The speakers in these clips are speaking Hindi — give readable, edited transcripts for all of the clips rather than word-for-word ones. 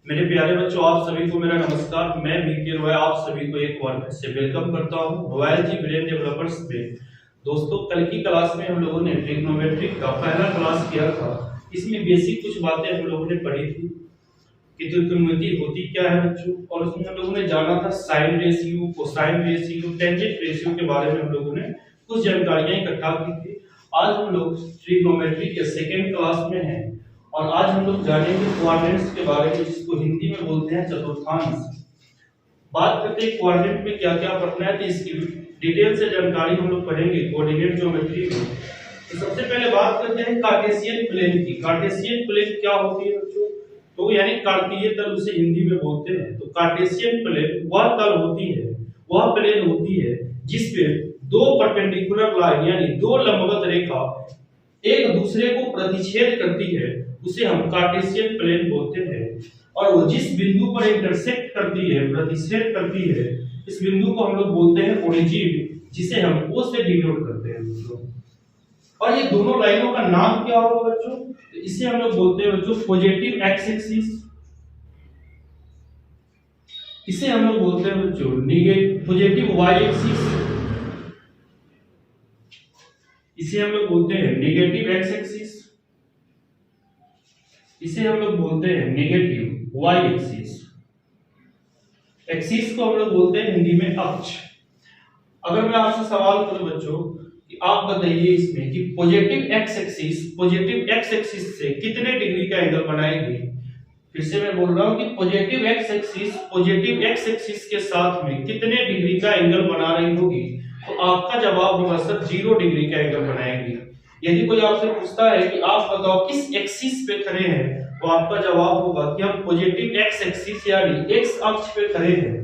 मेरे प्यारे बच्चों, आप सभी को मेरा नमस्कार। मैं वीके रॉय आप सभी को एक बार फिर से वेलकम करता हूं रॉयल जी ब्रेन डेवलपर्स में। दोस्तों, कल की क्लास में हम लोगों ने ट्रिग्नोमेट्री का पहला क्लास किया था। इसमें बेसिक कुछ बातें हम लोगों ने पढ़ी थी कि त्रिकोणमिति होती क्या है बच्चों, और उसमें हम लोगों ने जाना था sine ratio, cosine ratio, tangent ratio के बारे में हम लोगों ने कुछ जानकारियां इकट्ठा की थी। आज हम लोग ट्रिग्नोमेट्री के सेकेंड क्लास में हैं और आज हम लोग जानेंगे क्वाड्रेंट्स के बारे में, जिसको हिंदी में बोलते हैं चतुर्थांश। बात करते हैं क्वाड्रेंट में क्या क्या पढ़ना है, तो इसकी डिटेल से जानकारी हम लोग पढ़ेंगे कोऑर्डिनेट ज्योमेट्री में। तो सबसे पहले बात करते हैं कार्टेशियन प्लेन की। कार्टेशियन प्लेन क्या होती है बच्चों? तो यानी कार्तीय तल उसे हिंदी में बोलते हैं। तो कार्टेशियन प्लेन वह तल होती है, वह प्लेन होती है जिसपे दो परपेंडिकुलर लाइन यानी दो लंबवत रेखा एक दूसरे को प्रतिच्छेद करती है, उसे हम कार्टेशियन प्लेन बोलते हैं। और वो जिस बिंदु पर इंटरसेक्ट करती है, प्रतिच्छेद करती है, इस बिंदु को हम लोग बोलते हैं ओरिजिन, जिसे हम ओ से डिनोट करते हैं बच्चों। और ये दोनों लाइनों का नाम क्या होगा बच्चों? तो इसे हम लोग बोलते हैं बच्चों पॉजिटिव एक्स एक्सिस, इसे हम लोग बोलते हैं बच्चों पॉजिटिव वाई एक्सिस, इसे हम लोग बोलते हैं नेगेटिव एक्स एक्सिस, इसे हम लोग बोलते हैं नेगेटिव वाई एक्सिस। एक्सिस को हम लोग बोलते हैं हिंदी में अक्ष। अगर मैं आपसे सवाल करूं बच्चों कि आप बताइए इसमें कि पॉजिटिव एक्स एक्सिस से कितने डिग्री का एंगल बनाएगी? फिर से मैं बोल रहा हूं कि पॉजिटिव एक्स एक्सिस के साथ में कितने डिग्री का एंगल बना रही होगी? तो आपका जवाब होगा सर 0 डिग्री का एंगल बनाएगी। यदि कोई आपसे पूछता है कि आप बताओ किस एक्सिस पे खड़े हैं, तो आपका जवाब होगा कि हम पॉजिटिव एक्स एक्सिस यानी एक्स अक्ष पे खड़े हैं।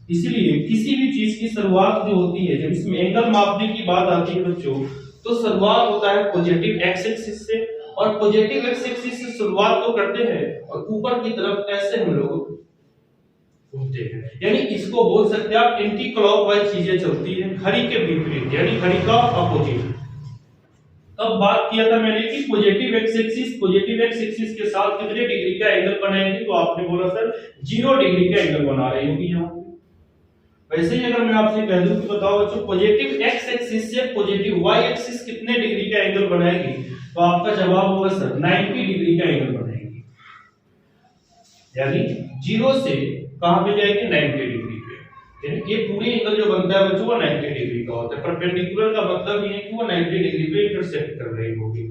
इसीलिए किसी भी चीज की शुरुआत जो होती है, जब इसमें एंगल मापने की बात आती है बच्चों, तो शुरुआत होता है पॉजिटिव एक्स एक्सिस से, और पॉजिटिव एक्स एक्सिस से शुरुआत तो करते हैं और ऊपर की तरफ ऐसे हम लोग घूमते हैं। यानी इसको बोल सकते हैं आप एंटी क्लॉकवाइज चीजें चलती हैं, घड़ी के विपरीत, यानी घड़ी का अपोजिट। तब बात किया था मैंने कि पॉजिटिव एक्स एक्सिस के साथ कितने डिग्री का एंगल बनाएंगे, तो आपने बोला सर 0 डिग्री का एंगल बना रही होगी यहाँ। वैसे ही अगर मैं आपसे कह दूं कि बताओ बच्चों पॉजिटिव एक्स एक्सिस से पॉजिटिव वाई एक्सिस कितने डिग्री का एंगल बनाएगी, तो आपका जवाब होगा सर 90 डिग्री का एंगल बनाएगी। यानी 0 से कहां पे जाएगी? 90 डिग्री पे। यानी ये पूरी एंगल जो बनता है बच्चों वो 90 डिग्री का होता है। परपेंडिकुलर का मतलब ये है कि वो 90 डिग्री पे इंटरसेक्ट कर रही होगी।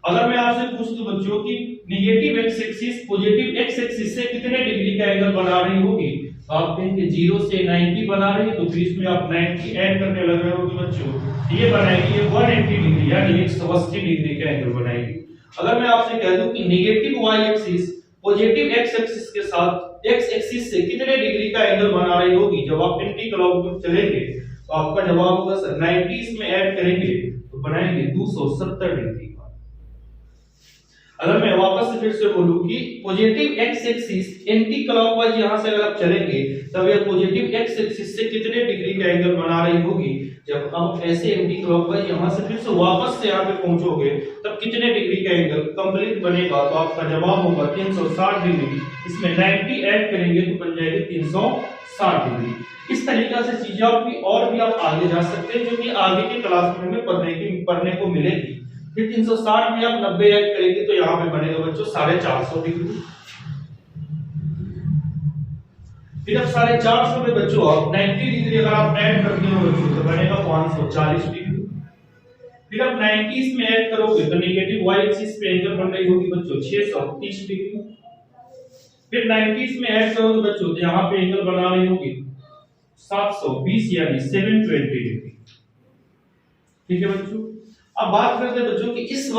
अगर मैं आपसे पूछ दूं बच्चों कि negative x axis positive X axis से कितने डिग्री का एंगल बना रही होगी, तो आप कहेंगे 0 से 90 बना रही है, तो फिर इसमें आप 90 ऐड करने लग रहे होगे बच्चों। ये बनाएगी ये 180 डिग्री यानी 180 डिग्री का एंगल बनाएगी। अगर मैं आपसे कह दूं कि negative Y axis positive X axis के साथ एक्स एक्सिस से कितने डिग्री का एंगल बना रही होगी, जब आप एंटी क्लॉकवाइज चलेंगे, तो आपका जवाब होगा सर 90 इसमें ऐड करेंगे तो बनाएंगे 270 डिग्री का। अगर मैं वापस से फिर से बोलूं कि positive X axis anti clockwise यहां से अगर आप चलेंगे, तब यह पॉजिटिव एक्स एक्सिस से कितने डिग्री का एंगल बना रही होगी? जब आप ऐसे एंटी क्लॉकवाइज यहां से फिर से वापस से यहां पे पहुंचोगे, तब कितने डिग्री का एंगल कंप्लीट बनेगा? तो आपका जवाब होगा 360 डिग्री। इसमें 90 ऐड करेंगे तो बन जाएगी 360 डिग्री। इस तरीके से चीजें आपकी और भी आप आगे जा सकते हैं, जो कि आगे के क्लास में हमें पढ़ने को मिलेगी। फिर 360 में आप 90 ऐड करेंगे तो यहाँ पे बनेगा बच्चों 450 डिग्री। फिर अब 450 में बच्चों आप 90 डिग्री अगर आप ऐड करते हो बच्चों तो बनेगा 540 डिग्री। फिर आप 90 इसमें ऐड करोगे तो नेगेटिव वाई एक्सिस पे एंगल बन रही होगी बच्चों 630 डिग्री। फिर 90 इसमें ऐड करोगे बच्चों तो यहाँ पे एंगल बना रही होगी 720 यानी 720 डिग्री। ठीक है बच्चों। अब बात करते हैं बच्चों कि इस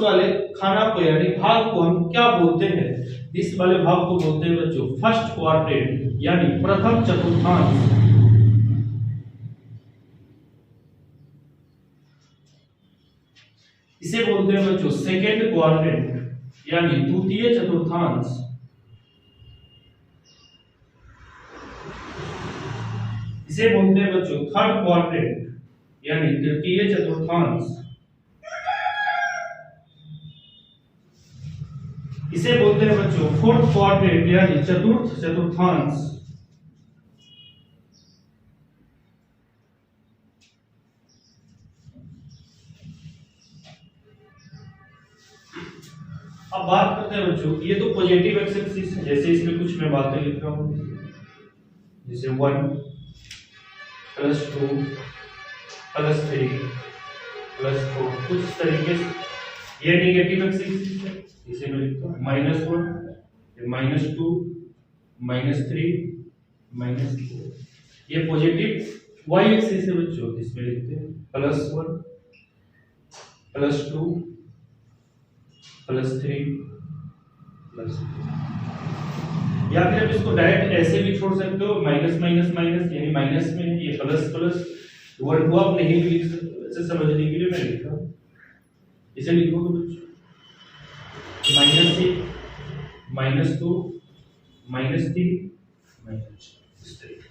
वाले खाना को यानी भाग को हम क्या बोलते हैं? इस वाले भाग को बोलते हैं बच्चों फर्स्ट क्वाड्रेंट यानी प्रथम चतुर्थांश। इसे बोलते हैं बच्चों सेकेंड क्वाड्रेंट यानी द्वितीय चतुर्थांश। इसे बोलते हैं बच्चों थर्ड क्वाड्रेंट यानी तृतीय चतुर्थांश। इसे बोलते हैं बच्चों फोर्थ क्वाड्रेंट यानी चतुर्थांश। अब बात करते हैं बच्चों, ये तो पॉजिटिव एक्स एक्सिस है, जैसे इसमें कुछ मैं बातें लिख रहा हूं, जैसे 1 प्लस 2 प्लस 3 प्लस 4, कुछ तरीके से। ये नेगेटिव एक्स एक्सिस है, इसे मैं लिखता हूं -1 -2 -3 -4। ये पॉजिटिव वाई एक्सिस है बच्चों, इसमें लिखते हैं +1 +2 +3 +4। या फिर आप इसको डायरेक्ट ऐसे भी छोड़ सकते हो, माइनस माइनस माइनस यानी माइनस में ये प्लस प्लस, वर्ड को आप नहीं भी लिख सकते हो, ऐसे समझने के लिए मैं लिख रहा हूं। इसे लिखोगे बच्चों -1 -2 -3 -4, इस तरीके।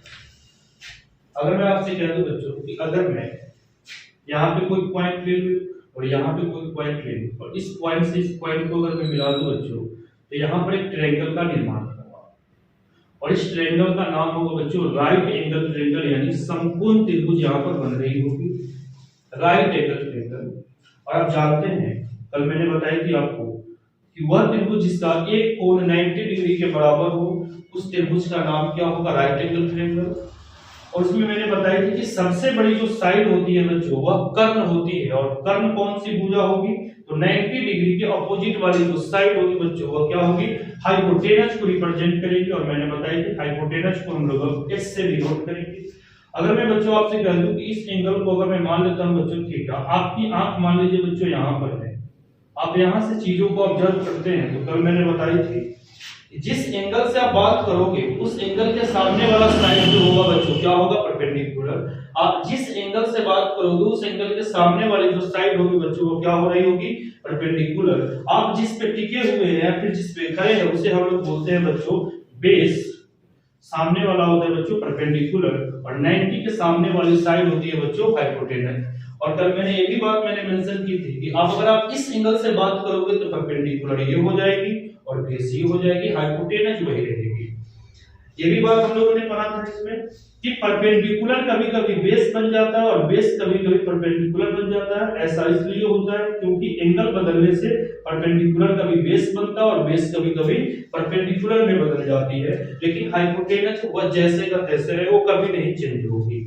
अगर मैं आपसे कह दूं बच्चों कि अगर मैं यहाँ पे कोई पॉइंट ले लूं और यहाँ पे कोई पॉइंट ले लूं और इस पॉइंट से इस पॉइंट को अगर मैं मिला दूं बच्चों, तो यहाँ पर एक ट्रायंगल का निर्माण होगा और इस ट्रायंगल का नाम होगा बच्चों राइट एंगल ट्रायंगल, यानी समकोण त्रिभुज यहाँ पर बन रही होगी, राइट एंगल ट्रायंगल। और आप जानते हैं कल मैंने बताई थी आपको कि वह त्रिभुज जिसका एक कोण 90 डिग्री के बराबर हो, उस त्रिभुज का नाम क्या होगा, राइट एंगल ट्रायंगल। और उसमें मैंने बताई थी कि सबसे बड़ी जो साइड होती है बच्चों वह कर्ण होती है, और कर्ण कौन सी भुजा होगी, तो 90 डिग्री के ऑपोजिट वाली जो साइड होगी बच्चों वह क्या होगी, हाइपोटेनस को रिप्रेजेंट करेगी। और मैंने बताई थी हाइपोटेनस को हम लोग एस से डिनोट करेंगे। अगर मैं बच्चों आपसे कह दूं कि इस एंगल को अगर मैं मान लेता हूं बच्चों थीटा, आपकी आंख मान लीजिए बच्चों यहां पर है, आप यहां से चीजों को ऑब्जर्व करते हैं, तो कल मैंने बताई थी जिस एंगल से आप बात करोगे उस एंगल के सामने वाला साइड जो होगा बच्चों क्या होगा, परपेंडिकुलर। आप जिस एंगल से बात करोगे उस एंगल के सामने वाली जो साइड होगी बच्चों वो क्या हो रही होगी, परपेंडिकुलर। आप जिस पे टिके हुए हैं या फिर जिस पे खड़े हैं उसे हम लोग बोलते हैं बच्चों बेस, सामने वाला होता है बच्चों परपेंडिकुलर, और 90 के सामने वाली साइड होती है बच्चों हाइपोटेनस। और कल मैंने एक ही बात मैंने मेंशन की थी कि आप अगर आप इस एंगल से बात करोगे तो परपेंडिकुलर ये हो जाएगी और बेस ये हो जाएगी, हाइपोटेनस वही रहेगी। ये भी बात हम लोगों ने पढ़ा था इसमें कि परपेंडिकुलर कभी-कभी बेस बन जाता है और बेस कभी-कभी परपेंडिकुलर बन जाता है। ऐसा इसलिए होता है क्योंकि एंगल बदलने से परपेंडिकुलर कभी बेस बनता है और बेस कभी-कभी परपेंडिकुलर में बदल जाती है, लेकिन हाइपोटेनस वह जैसे का तैसे रहे, वो कभी नहीं चेंज होगी।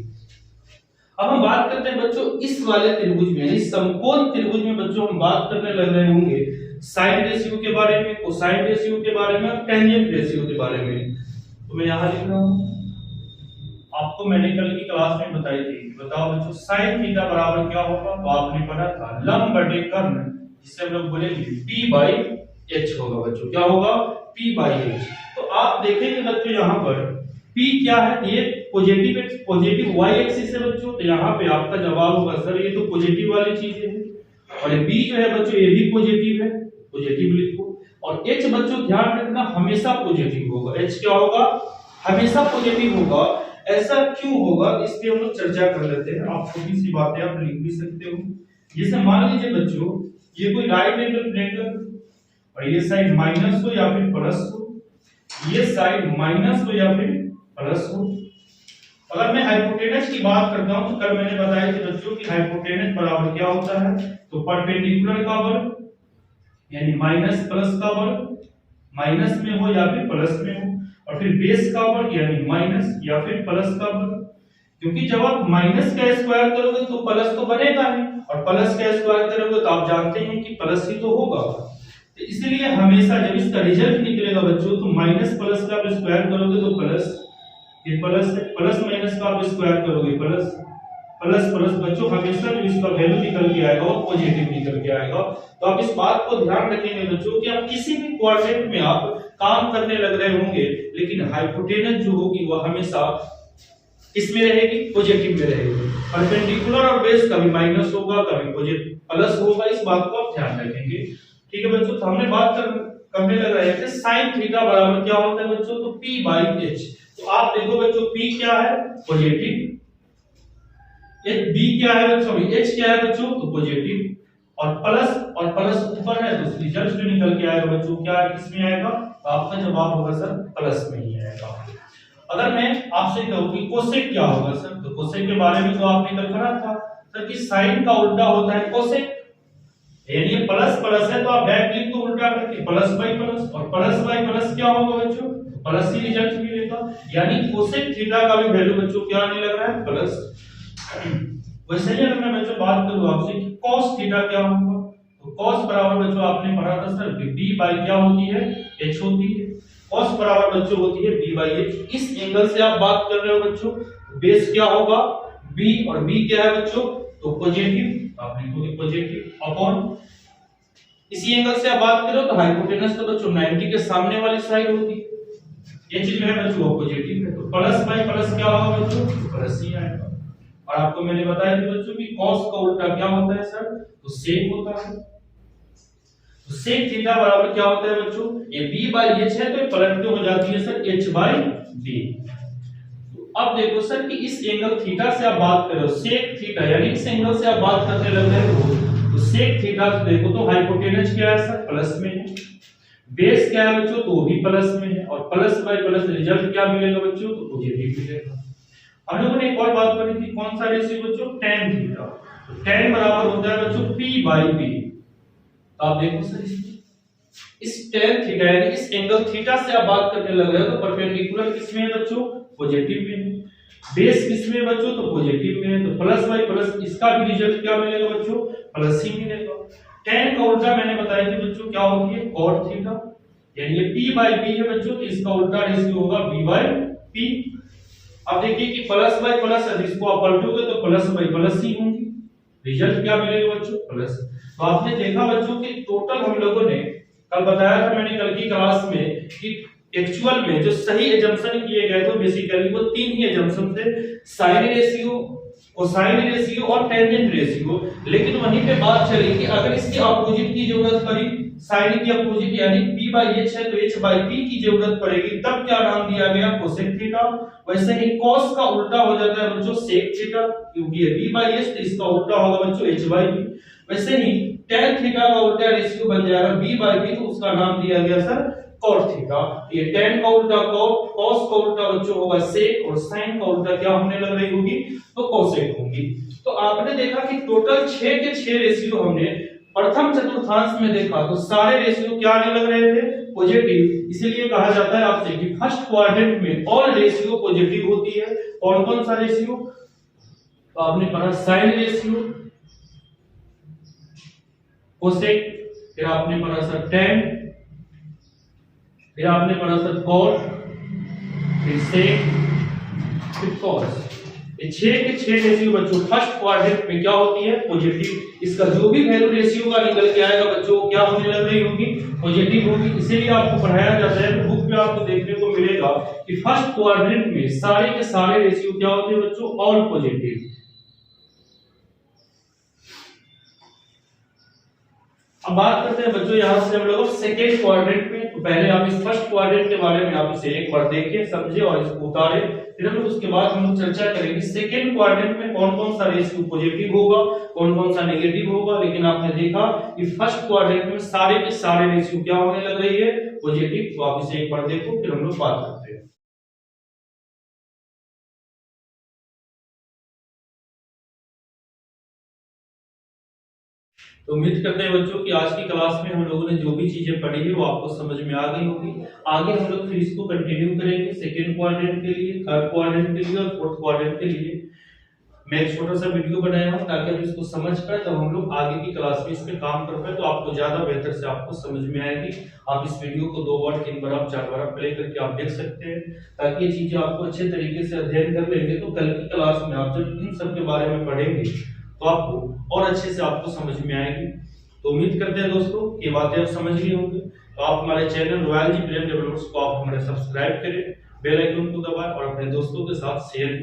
अब हम बात करते हैं बच्चों इस वाले त्रिभुज में, यानी समकोण त्रिभुज में बच्चों हम बात करने लग रहे होंगे साइन रेशियो के बारे में, कोसाइन रेशियो के बारे में और टेंजेंट रेशियो के बारे में। तो मैं यहां लिख रहा हूं, आपको मैंने कल की क्लास में बताई थी, बताओ बच्चों साइन थीटा बराबर क्या होगा, तो आपने पढ़ा था लंब बटे कर्ण, जिसे हम लोग बोलेंगे p/h होगा बच्चों, क्या होगा p/h। तो आप देखेंगे बच्चों यहां पर p क्या है, ये पॉजिटिव y एक्सिस है बच्चों, तो यहां पे आपका जवाब होगा सर ये तो पॉजिटिव वाली चीजें है, और b जो है बच्चों ये भी पॉजिटिव है, पॉजिटिव लिखो। और h बच्चों ध्यान रखना हमेशा पॉजिटिव होगा, h क्या होगा, हमेशा पॉजिटिव होगा। ऐसा क्यों होगा इस पे हम लोग चर्चा कर लेते हैं। आप छोटी सी बातें आप लिख भी सकते हो, जैसे मान लीजिए बच्चों ये कोई राइट एंगल ट्रायंगल और ये साइड माइनस हो या फिर प्लस हो, ये साइड माइनस हो या फिर प्लस हो। अगर मैं हाइपोटेनस की बात करता हूं तो कल मैंने बताया थी बच्चों कि हाइपोटेनस बराबर क्या होता है, तो परपेंडिकुलर का वर्ग यानी माइनस प्लस का वर्ग, माइनस में हो या फिर प्लस में हो, और फिर बेस का वर्ग यानी माइनस या फिर प्लस का वर्ग। क्योंकि जब आप माइनस का स्क्वायर करोगे तो प्लस तो बनेगा नहीं, और प्लस का स्क्वायर करोगे तो आप जानते हैं कि प्लस ही तो होगा। तो इसलिए हमेशा जब इसका रिजल्ट निकलेगा बच्चों तो माइनस प्लस का आप स्क्वायर करोगे तो प्लस, ये प्लस है, प्लस माइनस का आप स्क्वायर करोगे प्लस, प्लस प्लस बच्चों हमेशा जो इसका वैल्यू निकल के आएगा वो पॉजिटिव निकल के आएगा। तो आप इस बात को ध्यान रखेंगे बच्चों कि आप किसी भी क्वाड्रेंट में आप काम करने लग रहे होंगे, लेकिन हाइपोटेनस जो होगी वह हमेशा इसमें रहेगी, पॉजिटिव में रहेगी। परपेंडिकुलर और बेस कभी माइनस होगा कभी पॉजिटिव प्लस होगा, इस बात को आप ध्यान रखेंगे। ठीक है बच्चों, तो हमने बात करने लग रहे थे साइन थीटा बराबर क्या होता है बच्चों, तो p/h। तो आप देखो बच्चों p क्या है, पॉजिटिव, b क्या है बच्चों, h क्या है बच्चों, तो पॉजिटिव, और प्लस ऊपर है तो रिजल्ट जो निकल के आएगा बच्चों क्या है, किसमें आएगा, तो आपका जवाब होगा सर प्लस में ही आएगा। अगर मैं आपसे कहूं कि कोसेक क्या होगा सर, तो कोसेक के बारे में तो आपने कल पढ़ा था सर कि साइन का उल्टा होता है कोसेक, यानी प्लस प्लस है तो आप डायरेक्ट लिख दो उल्टा करके प्लस बाई प्लस, और प्लस बाई प्लस क्या होगा बच्चों, प्लस ही रिजल्ट मिलेगा, यानी कोसेक थीटा का भी वैल्यू बच्चों क्या आने लग रहा है, प्लस। वैसे ही अगर मैं बच्चों बात करूं आपसे कि cos थीटा क्या होगा, तो cos बराबर बच्चों आपने पढ़ा था सर b बाई क्या होती है, h होती है, cos बराबर बच्चों होती है b बाई h। इस एंगल से आप बात कर रहे हो बच्चों, बेस क्या होगा b, और b क्या है बच्चों, तो पॉजिटिव, आप लिखोगे पॉजिटिव अपॉन, इसी एंगल से आप बात करो तो हाइपोटेनस तो बच्चों 90 के सामने वाली साइड होती है, ये चीज जो है बच्चों पॉजिटिव है, तो प्लस बाई प्लस क्या होगा बच्चों, प्लस ही आएगा। और आपको मैंने बताया कि बच्चों कि cos का उल्टा क्या होता है सर, तो sec होता है, तो sec थीटा बराबर क्या होता है बच्चों, ये b बाई h है तो ये पलट के हो जाती है सर h बाई b। अब देखो सर कि इस एंगल थीटा से आप बात कर रहे हो sec थीटा, यानी इस एंगल से आप बात करने लग रहे हो तो sec थीटा से देखो तो हाइपोटेनस क्या है सर, प्लस में है, बेस क्या है बच्चों, तो वो भी प्लस में है, और प्लस बाई प्लस रिजल्ट क्या मिलेगा बच्चों, तो पॉजिटिव मिलेगा। हम लोगों ने एक और बात करी थी, कौन सा रेशियो बच्चों, tan थीटा, तो tan बराबर होता है बच्चों p बाई b। तो आप देखो सर इस tan थीटा यानी इस एंगल थीटा से आप बात करने लग रहे हो तो परपेंडिकुलर किसमें है बच्चों, पॉजिटिव में है, बेस किसमें है बच्चों, तो पॉजिटिव में है, तो प्लस बाई प्लस इसका भी रिजल्ट क्या मिलेगा बच्चों, प्लस ही मिलेगा। tan का उल्टा मैंने बताया कि बच्चों क्या होती है, cot थीटा, यानी ये p बाई b है बच्चों, तो इसका उल्टा रेशियो होगा b बाई p। अब देखिए कि प्लस बाई प्लस है, इसको आप पलटोगे तो प्लस बाई प्लस ही होंगी, रिजल्ट क्या मिलेगा बच्चों, प्लस। तो आपने देखा बच्चों कि टोटल हम लोगों ने कल बताया था मैंने कल की क्लास में कि एक्चुअल में जो सही एजम्पशन किए गए थे बेसिकली वो तीन ही एजम्पशन थे, साइन रेशियो, कोसाइन रेशियो और टेंजेंट रेशियो। लेकिन वहीं पे बात चली कि अगर इसकी अपोजिट की जरूरत पड़ी, साइन की अपोजिट यानी p बाई h है तो h बाई p की जरूरत पड़ेगी, तब क्या नाम दिया गया, कोसेक थीटा। वैसे ही cos का उल्टा हो जाता है बच्चों सेक थीटा, क्योंकि ये p बाई h तो इसका उल्टा होगा बच्चों h बाई p। वैसे ही tan थीटा का उल्टा रेशियो बन जाएगा b बाई p, तो उसका नाम दिया गया सर cot थीटा। ये tan का उल्टा cot, cos का उल्टा बच्चों होगा sec, और sin का उल्टा क्या होने लग रही होगी, तो cosec होगी। तो आपने देखा कि टोटल 6 के 6 रेशियो हमने प्रथम चतुर्थांश में देखा, तो सारे रेशियो क्या आने लग रहे थे, पॉजिटिव। इसलिए कहा जाता है आपसे कि फर्स्ट क्वाड्रेंट में ऑल रेशियो पॉजिटिव होती है। कौन कौन सा रेशियो, तो आपने पढ़ा साइन रेशियो, कोसेक, फिर आपने पढ़ा सर tan, फिर आपने पढ़ा सर cot, फिर sec, फिर cos। ये 6 के 6 रेशियो बच्चों फर्स्ट क्वाड्रेंट में क्या होती है, पॉजिटिव। इसका जो भी वैल्यू रेशियो का निकल के आएगा बच्चों क्या होने लग रही होगी, पॉजिटिव होगी। इसीलिए आपको पढ़ाया जाता है, बुक में आपको देखने को मिलेगा कि फर्स्ट क्वाड्रेंट में सारे के सारे रेशियो क्या होते हैं बच्चों, ऑल पॉजिटिव। अब बात करते हैं बच्चों यहां से हम लोग सेकेंड क्वाड्रेंट में। तो पहले आप इस फर्स्ट क्वाड्रेंट के बारे में आप इसे एक बार देखें, समझे और इसको उतारे, फिर हम उसके बाद हम लोग चर्चा करेंगे सेकेंड क्वाड्रेंट में कौन कौन सा रेशियो पॉजिटिव होगा, कौन कौन सा नेगेटिव होगा। लेकिन आपने देखा कि फर्स्ट क्वाड्रेंट में सारे के सारे रेशियो क्या होने लग रही है, पॉजिटिव। तो आप इसे एक बार देखो, फिर हम लोग बात करते हैं। तो उम्मीद करते हैं बच्चों कि आज की क्लास में हम लोगों ने जो भी चीजें पढ़ी है वो आपको समझ में आ गई होगी। आगे हम लोग फिर इसको कंटिन्यू करेंगे सेकेंड क्वाड्रेंट के लिए, थर्ड क्वाड्रेंट के लिए और फोर्थ क्वाड्रेंट के लिए। मैं एक छोटा सा वीडियो बनाया हूं ताकि आप इसको समझ पाए, तब हम लोग आगे की क्लास में इस पे काम कर पाए, तो आपको ज्यादा बेहतर से आपको समझ में आएगी। आप इस वीडियो को 2 बार 3 बार 4 बार प्ले करके आप देख सकते हैं, ताकि ये चीजें आपको अच्छे तरीके से अध्ययन कर लेंगे तो कल की क्लास में आप जब इन सब के बारे में पढ़ेंगे तो आपको और अच्छे से आपको समझ में आएगी। तो उम्मीद करते हैं दोस्तों कि बातें आप समझ लिए होंगे। तो आप हमारे चैनल रॉयल जी ब्रेन डेवलपर्स को आप हमारे सब्सक्राइब करें, बेल आइकन को दबाएं और अपने दोस्तों के साथ शेयर